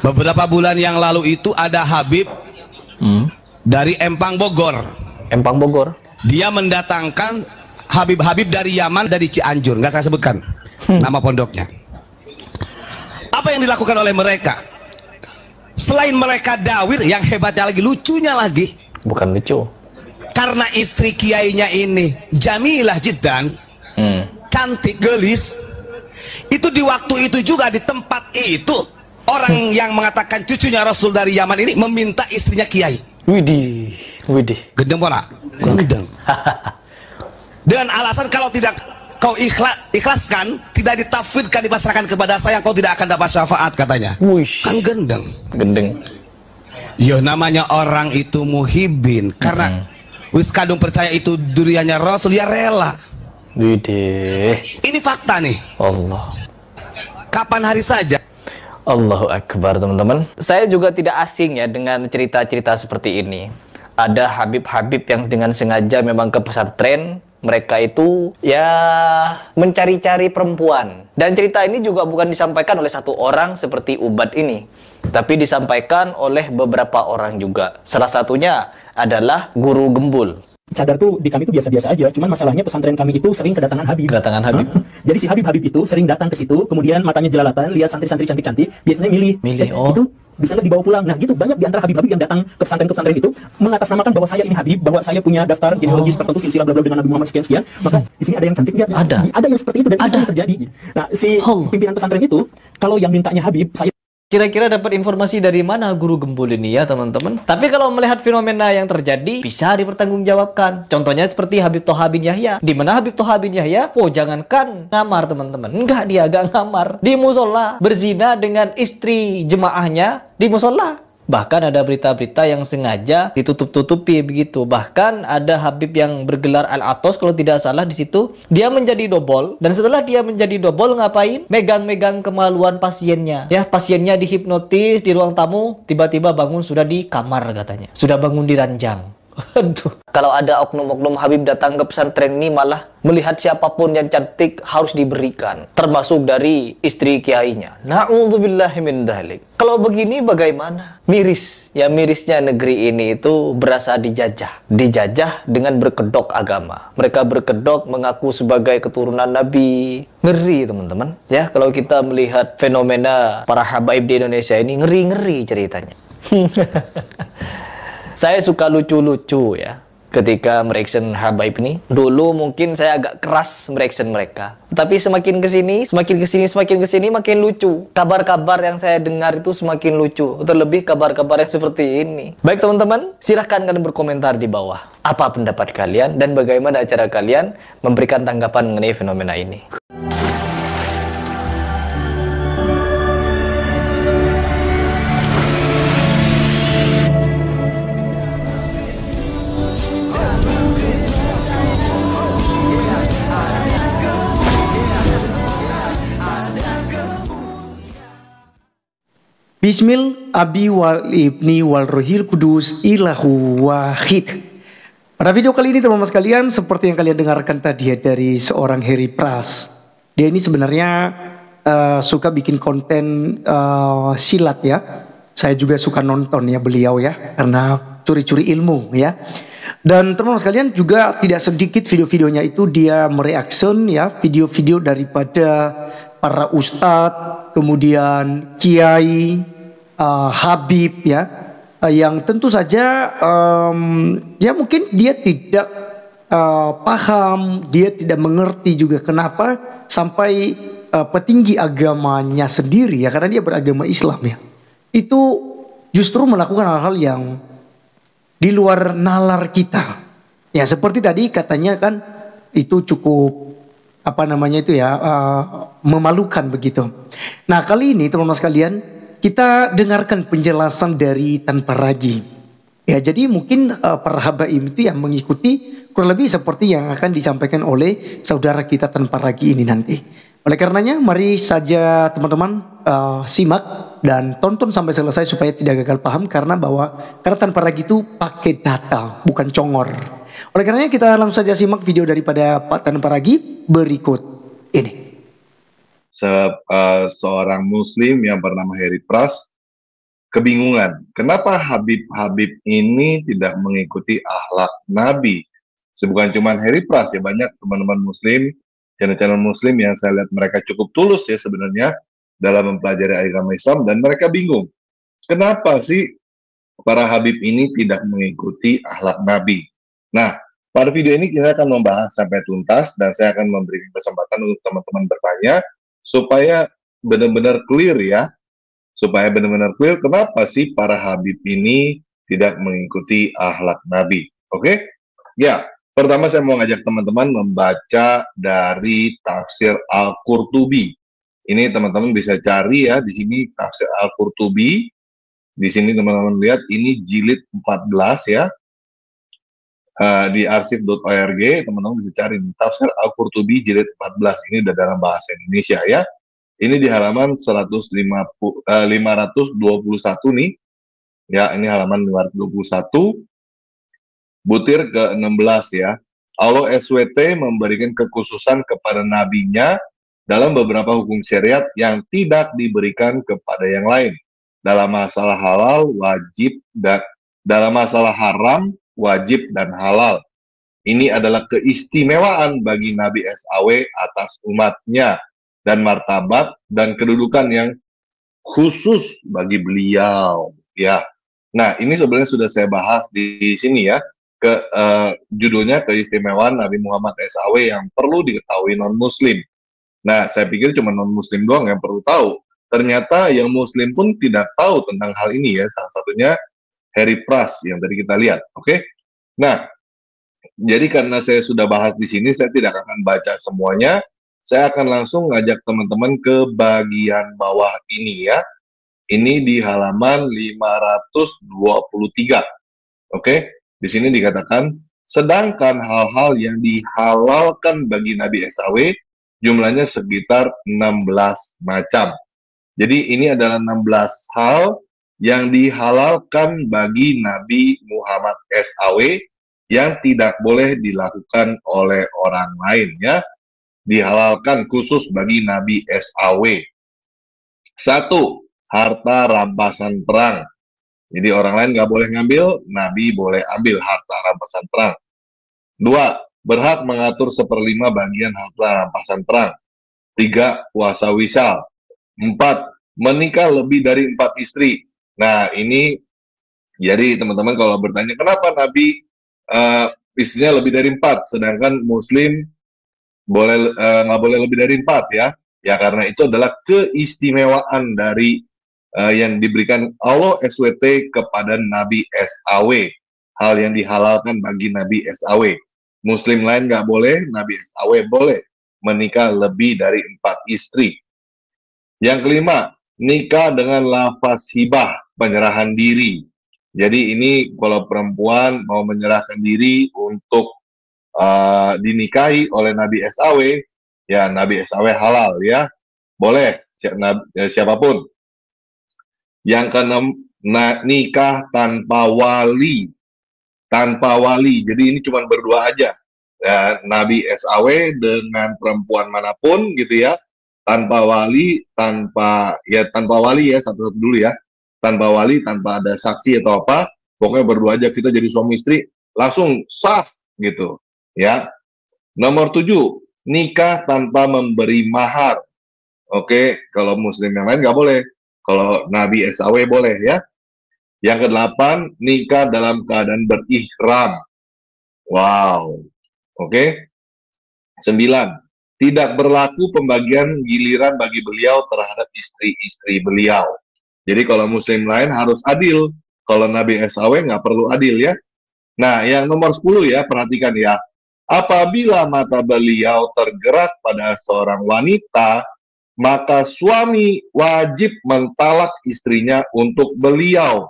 Beberapa bulan yang lalu itu ada Habib dari Empang Bogor. Empang Bogor. Dia mendatangkan Habib-Habib dari Yaman, dari Cianjur. Nggak saya sebutkan nama pondoknya. Apa yang dilakukan oleh mereka? Selain mereka dawir, yang hebatnya lagi, lucunya lagi. Bukan lucu. Karena istri kiainya ini jamilah jiddan, cantik, gelis. Itu di waktu itu juga, di tempat itu, orang yang mengatakan cucunya Rasul dari Yaman ini meminta istrinya kiai. Widih, widih. Gendeng pora, gendeng. Dengan alasan kalau tidak kau ikhlaskan, tidak ditafsirkan, dipasrahkan kepada saya, kau tidak akan dapat syafaat, katanya. Wush. Kan gendeng. Gendeng. Ya namanya orang itu muhibin, karena wis kadung percaya itu duriannya Rasul, ya rela. Widih. Ini fakta nih. Allah. Kapan hari saja. Allahu Akbar, teman-teman. Saya juga tidak asing ya dengan cerita-cerita seperti ini. Ada Habib-Habib yang dengan sengaja memang ke pesantren. Mereka itu ya mencari-cari perempuan. Dan cerita ini juga bukan disampaikan oleh satu orang seperti Ubad ini, tapi disampaikan oleh beberapa orang juga. Salah satunya adalah Guru Gembul. Cadar tuh di kami itu biasa-biasa aja, cuman masalahnya pesantren kami itu sering kedatangan Habib. Kedatangan Habib. Jadi si Habib-Habib itu sering datang ke situ, kemudian matanya jelalatan, lihat santri-santri cantik-cantik, biasanya milih. Oh. Itu bisa nggak dibawa pulang. Nah gitu, banyak di antara Habib-Habib yang datang ke pesantren itu mengatasnamakan bahwa saya ini Habib, bahwa saya punya daftar genealogis tertentu, silsilah bla bla dengan Nabi Muhammad sekian-sekian. Maka di sini ada yang cantik, ada yang seperti itu, dan itu sering terjadi. Nah si pimpinan pesantren itu, kalau yang mintanya Habib, saya Kira-kira dapat informasi dari mana Guru Gembul ini ya, teman-teman? Tapi kalau melihat fenomena yang terjadi, bisa dipertanggungjawabkan. Contohnya seperti Habib Toha bin Yahya. Di mana Habib Toha bin Yahya? Oh, jangankan ngamar, teman-teman. Enggak, dia agak ngamar. Di musola, berzina dengan istri jemaahnya di musola. Bahkan ada berita-berita yang sengaja ditutup-tutupi begitu. Bahkan ada Habib yang bergelar Al-Atos kalau tidak salah di situ. Dia menjadi dobol, dan setelah dia menjadi dobol ngapain? Megang-megang kemaluan pasiennya. Ya, pasiennya dihipnotis di ruang tamu, tiba-tiba bangun sudah di kamar katanya. Sudah bangun di ranjang. Aduh. Kalau ada oknum-oknum Habib datang ke pesantren ini, malah melihat siapapun yang cantik harus diberikan, termasuk dari istri kiainya. Na'udzubillahi min dzalik. Kalau begini bagaimana? Miris. Ya, mirisnya negeri ini itu berasa dijajah. Dijajah dengan berkedok agama. Mereka berkedok mengaku sebagai keturunan Nabi. Ngeri, teman-teman. Ya, kalau kita melihat fenomena para habaib di Indonesia ini, ngeri-ngeri ceritanya. Saya suka lucu-lucu ya ketika mereaction habaib ini. Dulu mungkin saya agak keras mereaction mereka, tapi semakin kesini makin lucu. Kabar-kabar yang saya dengar itu semakin lucu, terlebih kabar-kabar yang seperti ini. Baik teman-teman, silahkan kalian berkomentar di bawah. Apa pendapat kalian dan bagaimana cara kalian memberikan tanggapan mengenai fenomena ini? Bismil abi wal ibni wal rohil kudus ilahu wahid. Pada video kali ini teman-teman sekalian, seperti yang kalian dengarkan tadi ya dari seorang Heri Pras. Dia ini sebenarnya suka bikin konten silat ya. Saya juga suka nonton ya beliau ya, karena curi-curi ilmu ya. Dan teman-teman sekalian juga tidak sedikit video-videonya itu dia mereaction ya, video-video daripada para ustadz, kemudian kiai, habib ya, yang tentu saja ya mungkin dia tidak paham, dia tidak mengerti juga kenapa sampai petinggi agamanya sendiri ya, karena dia beragama Islam ya, itu justru melakukan hal-hal yang di luar nalar kita. Ya seperti tadi katanya kan itu cukup apa namanya itu ya, memalukan begitu. Nah kali ini teman-teman sekalian, kita dengarkan penjelasan dari Tanpa Ragi. Ya jadi mungkin para habaib itu yang mengikuti kurang lebih seperti yang akan disampaikan oleh saudara kita Tanpa Ragi ini nanti. Oleh karenanya mari saja teman-teman simak dan tonton sampai selesai supaya tidak gagal paham, karena Tanpa Ragi itu pakai data bukan congor. Oleh karenanya kita langsung saja simak video daripada Pak Tanpa Ragi berikut ini. Seorang muslim yang bernama Heri Pras kebingungan. Kenapa Habib-Habib ini tidak mengikuti akhlak Nabi? Bukan cuma Harry Pras ya, banyak teman-teman Muslim, channel-channel Muslim yang saya lihat mereka cukup tulus ya sebenarnya dalam mempelajari agama Islam, dan mereka bingung. Kenapa sih para Habib ini tidak mengikuti akhlak Nabi? Nah, pada video ini kita akan membahas sampai tuntas, dan saya akan memberi kesempatan untuk teman-teman bertanya supaya benar-benar clear ya. Supaya benar-benar clear kenapa sih para Habib ini tidak mengikuti akhlak Nabi. Oke? Ya, pertama saya mau ngajak teman-teman membaca dari tafsir Al-Qurtubi. Ini teman-teman bisa cari ya di sini tafsir Al-Qurtubi. Di sini teman-teman lihat ini jilid 14 ya. Di arsip.org teman-teman bisa cari tafsir Al-Qurtubi jilid 14. Ini udah dalam bahasa Indonesia ya. Ini di halaman 521 nih. Ya, ini halaman 521. Butir ke-16 ya. Allah SWT memberikan kekhususan kepada nabinya dalam beberapa hukum syariat yang tidak diberikan kepada yang lain. Dalam masalah halal, wajib, dan dalam masalah haram, wajib, dan halal. Ini adalah keistimewaan bagi Nabi SAW atas umatnya, dan martabat dan kedudukan yang khusus bagi beliau ya. Nah, ini sebenarnya sudah saya bahas di sini ya, judulnya keistimewaan Nabi Muhammad SAW yang perlu diketahui non-muslim. Nah, saya pikir cuma non-muslim doang yang perlu tahu. Ternyata yang muslim pun tidak tahu tentang hal ini ya. Salah satunya Harry Pras yang tadi kita lihat. Oke. Nah, jadi karena saya sudah bahas di sini, saya tidak akan baca semuanya. Saya akan langsung ngajak teman-teman ke bagian bawah ini ya. Ini di halaman 523. Oke, di sini dikatakan, sedangkan hal-hal yang dihalalkan bagi Nabi SAW jumlahnya sekitar 16 macam. Jadi ini adalah 16 hal yang dihalalkan bagi Nabi Muhammad SAW yang tidak boleh dilakukan oleh orang lain ya. Dihalalkan khusus bagi Nabi SAW. 1. Harta rampasan perang. Jadi orang lain nggak boleh ngambil, Nabi boleh ambil harta rampasan perang. 2. Berhak mengatur 1/5 bagian harta rampasan perang. 3. Puasa wisal. 4. Menikah lebih dari 4 istri. Nah ini, jadi teman-teman kalau bertanya kenapa Nabi istrinya lebih dari 4, sedangkan Muslim boleh nggak boleh lebih dari 4 ya. Ya karena itu adalah keistimewaan dari yang diberikan Allah SWT kepada Nabi SAW. Hal yang dihalalkan bagi Nabi SAW. Muslim lain nggak boleh, Nabi SAW boleh menikah lebih dari 4 istri. Yang kelima, nikah dengan lafaz hibah, penyerahan diri. Jadi ini kalau perempuan mau menyerahkan diri untuk dinikahi oleh Nabi SAW, ya Nabi SAW halal ya, boleh siapapun. Yang keenam, nikah tanpa wali, jadi ini cuma berdua aja ya, Nabi SAW dengan perempuan manapun gitu ya, tanpa wali ya, satu-satu dulu ya, tanpa wali, tanpa ada saksi atau apa, pokoknya berdua aja, kita jadi suami istri langsung sah gitu ya. Nomor 7, nikah tanpa memberi mahar. Oke, kalau muslim yang lain nggak boleh, kalau Nabi SAW boleh ya. Yang ke-8, nikah dalam keadaan berihram. Wow. Oke. 9, tidak berlaku pembagian giliran bagi beliau terhadap istri-istri beliau. Jadi kalau muslim lain harus adil, kalau Nabi SAW nggak perlu adil ya. Nah, yang nomor 10 ya, perhatikan ya. Apabila mata beliau tergerak pada seorang wanita, maka suami wajib mentalak istrinya untuk beliau.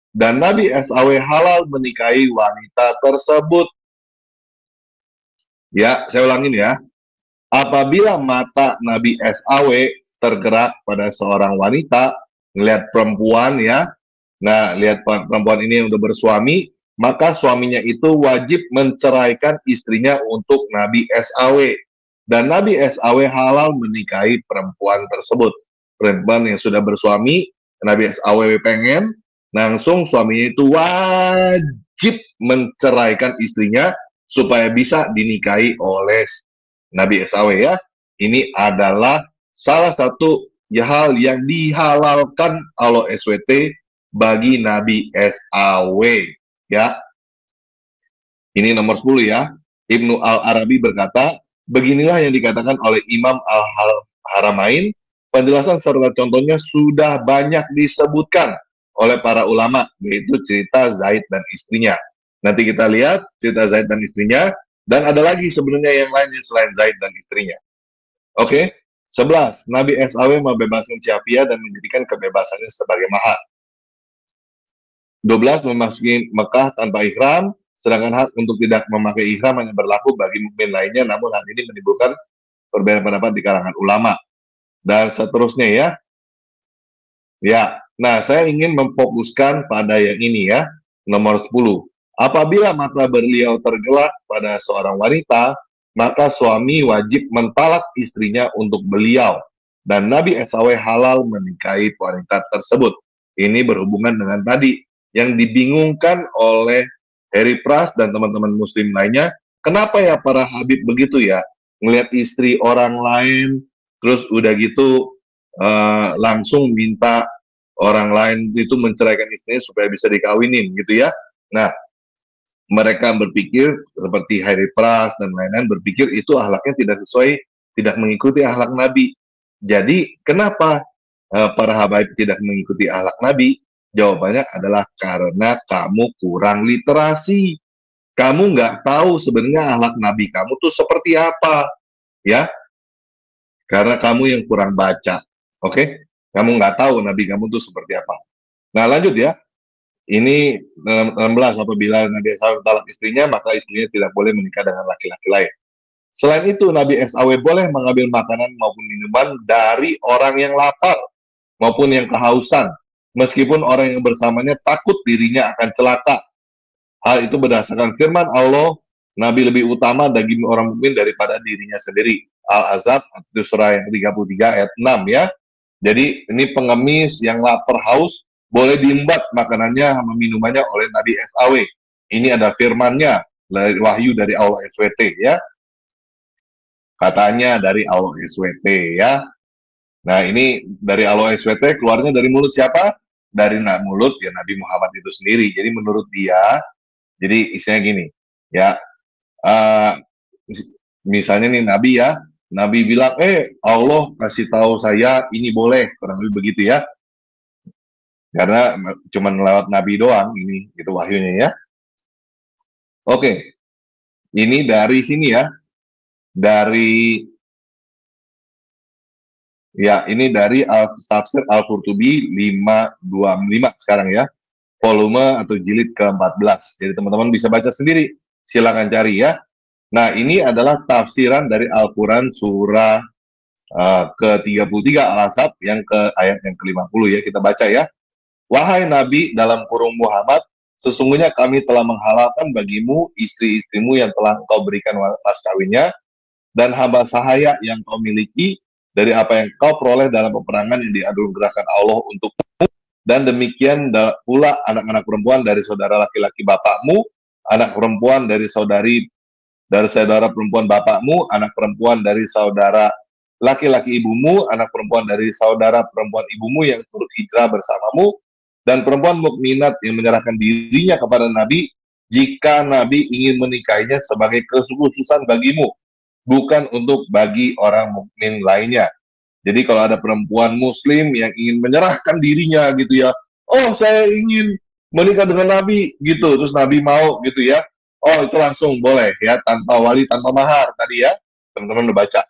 Dan Nabi SAW halal menikahi wanita tersebut. Ya, saya ulangin ya. Apabila mata Nabi SAW tergerak pada seorang wanita, ngelihat perempuan ya, nah lihat perempuan ini yang udah bersuami, maka suaminya itu wajib menceraikan istrinya untuk Nabi SAW. Dan Nabi SAW halal menikahi perempuan tersebut. Perempuan yang sudah bersuami Nabi SAW pengen, langsung suaminya itu wajib menceraikan istrinya supaya bisa dinikahi oleh Nabi SAW ya. Ini adalah salah satu hal yang dihalalkan Allah SWT bagi Nabi SAW ya. Ini nomor 10 ya. Ibnu Al-Arabi berkata, beginilah yang dikatakan oleh Imam Al-Haramain, penjelasan serta contohnya sudah banyak disebutkan oleh para ulama, yaitu cerita Zaid dan istrinya. Nanti kita lihat cerita Zaid dan istrinya, dan ada lagi sebenarnya yang lainnya selain Zaid dan istrinya. Oke, 11. Nabi SAW membebaskan Syafi'ah dan menjadikan kebebasannya sebagai mahar. 12. Memasuki Mekah tanpa ihram, sedangkan hak untuk tidak memakai ihram hanya berlaku bagi mukmin lainnya, namun hal ini menimbulkan perbedaan pendapat di kalangan ulama. Dan seterusnya ya. Ya, nah saya ingin memfokuskan pada yang ini ya, nomor 10. Apabila mata beliau tergelak pada seorang wanita, maka suami wajib mentalak istrinya untuk beliau. Dan Nabi SAW halal menikahi wanita tersebut. Ini berhubungan dengan tadi, yang dibingungkan oleh Harry Pras dan teman-teman muslim lainnya, kenapa ya para habib begitu ya, ngelihat istri orang lain, terus udah gitu langsung minta orang lain itu menceraikan istrinya supaya bisa dikawinin gitu ya. Nah, mereka berpikir seperti Harry Pras dan lain-lain berpikir itu akhlaknya tidak sesuai, tidak mengikuti akhlak Nabi. Jadi kenapa para habaib tidak mengikuti akhlak Nabi? Jawabannya adalah karena kamu kurang literasi. Kamu nggak tahu sebenarnya akhlak Nabi kamu tuh seperti apa, ya? Karena kamu yang kurang baca, oke? Kamu nggak tahu Nabi kamu tuh seperti apa. Nah lanjut ya. Ini 16, apabila Nabi SAW talak istrinya, maka istrinya tidak boleh menikah dengan laki-laki lain. Selain itu, Nabi SAW boleh mengambil makanan maupun minuman dari orang yang lapar maupun yang kehausan, meskipun orang yang bersamanya takut dirinya akan celaka. Hal itu berdasarkan firman Allah, Nabi lebih utama bagi orang mukmin daripada dirinya sendiri. Al-Azab, surah yang 33 ayat 6 ya. Jadi ini pengemis yang lapar haus boleh diembat makanannya sama minumannya oleh Nabi SAW. Ini ada firmannya, wahyu dari Allah SWT ya. Katanya dari Allah SWT ya. Nah ini dari Allah SWT keluarnya dari mulut siapa? Dari mulut ya Nabi Muhammad itu sendiri. Jadi menurut dia, jadi isinya gini ya, misalnya nih Nabi ya, Nabi bilang Allah kasih tahu saya ini boleh, kurang lebih begitu ya, karena cuma lewat Nabi doang ini itu wahyunya ya. Oke, ini dari sini ya, dari ya, ini dari Tafsir Al-Qurtubi 525 sekarang ya, volume atau jilid ke-14. Jadi teman-teman bisa baca sendiri, silakan cari ya. Nah, ini adalah tafsiran dari Al-Quran surah ke-33 Al-Asab yang ke ayat yang ke-50 ya, kita baca ya. Wahai Nabi dalam kurung Muhammad, sesungguhnya kami telah menghalalkan bagimu istri-istrimu yang telah engkau berikan mas kawinnya, dan hamba sahaya yang kau miliki dari apa yang kau peroleh dalam peperangan yang dianugerahkan Allah untukmu, dan demikian pula anak-anak perempuan dari saudara laki-laki bapakmu, anak perempuan dari saudara perempuan bapakmu, anak perempuan dari saudara laki-laki ibumu, anak perempuan dari saudara perempuan ibumu yang turut hijrah bersamamu, dan perempuan mukminat yang menyerahkan dirinya kepada Nabi jika Nabi ingin menikahinya sebagai kekhususan bagimu, bukan untuk bagi orang mukmin lainnya. Jadi kalau ada perempuan muslim yang ingin menyerahkan dirinya gitu ya, oh saya ingin menikah dengan Nabi gitu, terus Nabi mau gitu ya, oh itu langsung boleh ya, tanpa wali, tanpa mahar tadi ya, teman-teman udah baca.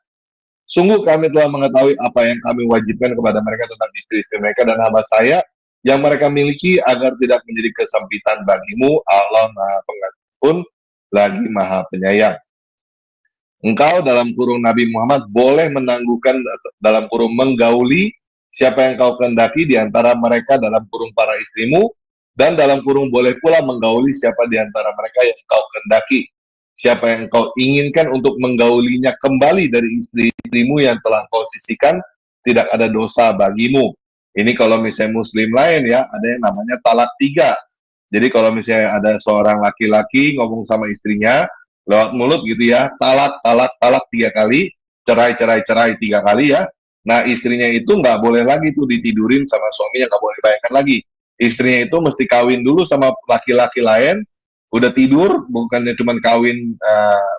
Sungguh kami telah mengetahui apa yang kami wajibkan kepada mereka tentang istri-istri mereka dan hamba saya yang mereka miliki agar tidak menjadi kesempitan bagimu. Allah Maha Pengampun lagi Maha Penyayang. Engkau dalam kurung Nabi Muhammad boleh menangguhkan dalam kurung menggauli siapa yang kau kehendaki di antara mereka dalam kurung para istrimu, dan dalam kurung boleh pula menggauli siapa di antara mereka yang kau kehendaki. Siapa yang kau inginkan untuk menggaulinya kembali dari istri-istrimu yang telah kau sisihkan, tidak ada dosa bagimu. Ini kalau misalnya muslim lain ya, ada yang namanya talak 3. Jadi kalau misalnya ada seorang laki-laki ngomong sama istrinya lewat mulut gitu ya, talak 3 kali, cerai 3 kali ya. Nah istrinya itu nggak boleh lagi tuh ditidurin sama suaminya, nggak boleh dibayangkan lagi. Istrinya itu mesti kawin dulu sama laki-laki lain, udah tidur, bukannya cuma kawin,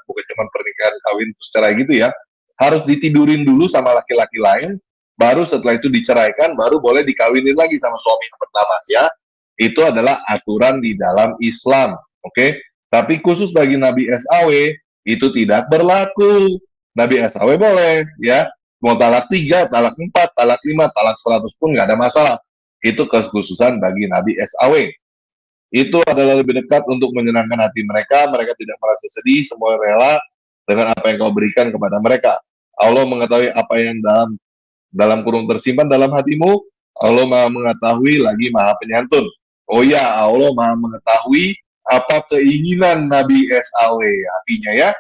bukan cuma pernikahan kawin terus cerai gitu ya. Harus ditidurin dulu sama laki-laki lain, baru setelah itu diceraikan, baru boleh dikawinin lagi sama suami yang pertama ya. Itu adalah aturan di dalam Islam, oke? Tapi khusus bagi Nabi SAW itu tidak berlaku. Nabi SAW boleh, ya. Mau talak 3, talak 4, talak 5, talak 100 pun nggak ada masalah. Itu kekhususan bagi Nabi SAW. Itu adalah lebih dekat untuk menyenangkan hati mereka. Mereka tidak merasa sedih, semua rela dengan apa yang kau berikan kepada mereka. Allah mengetahui apa yang dalam kurung tersimpan dalam hatimu. Allah Maha mengetahui lagi Maha penyantun. Oh ya, Allah Maha mengetahui apa keinginan Nabi SAW. Artinya ya,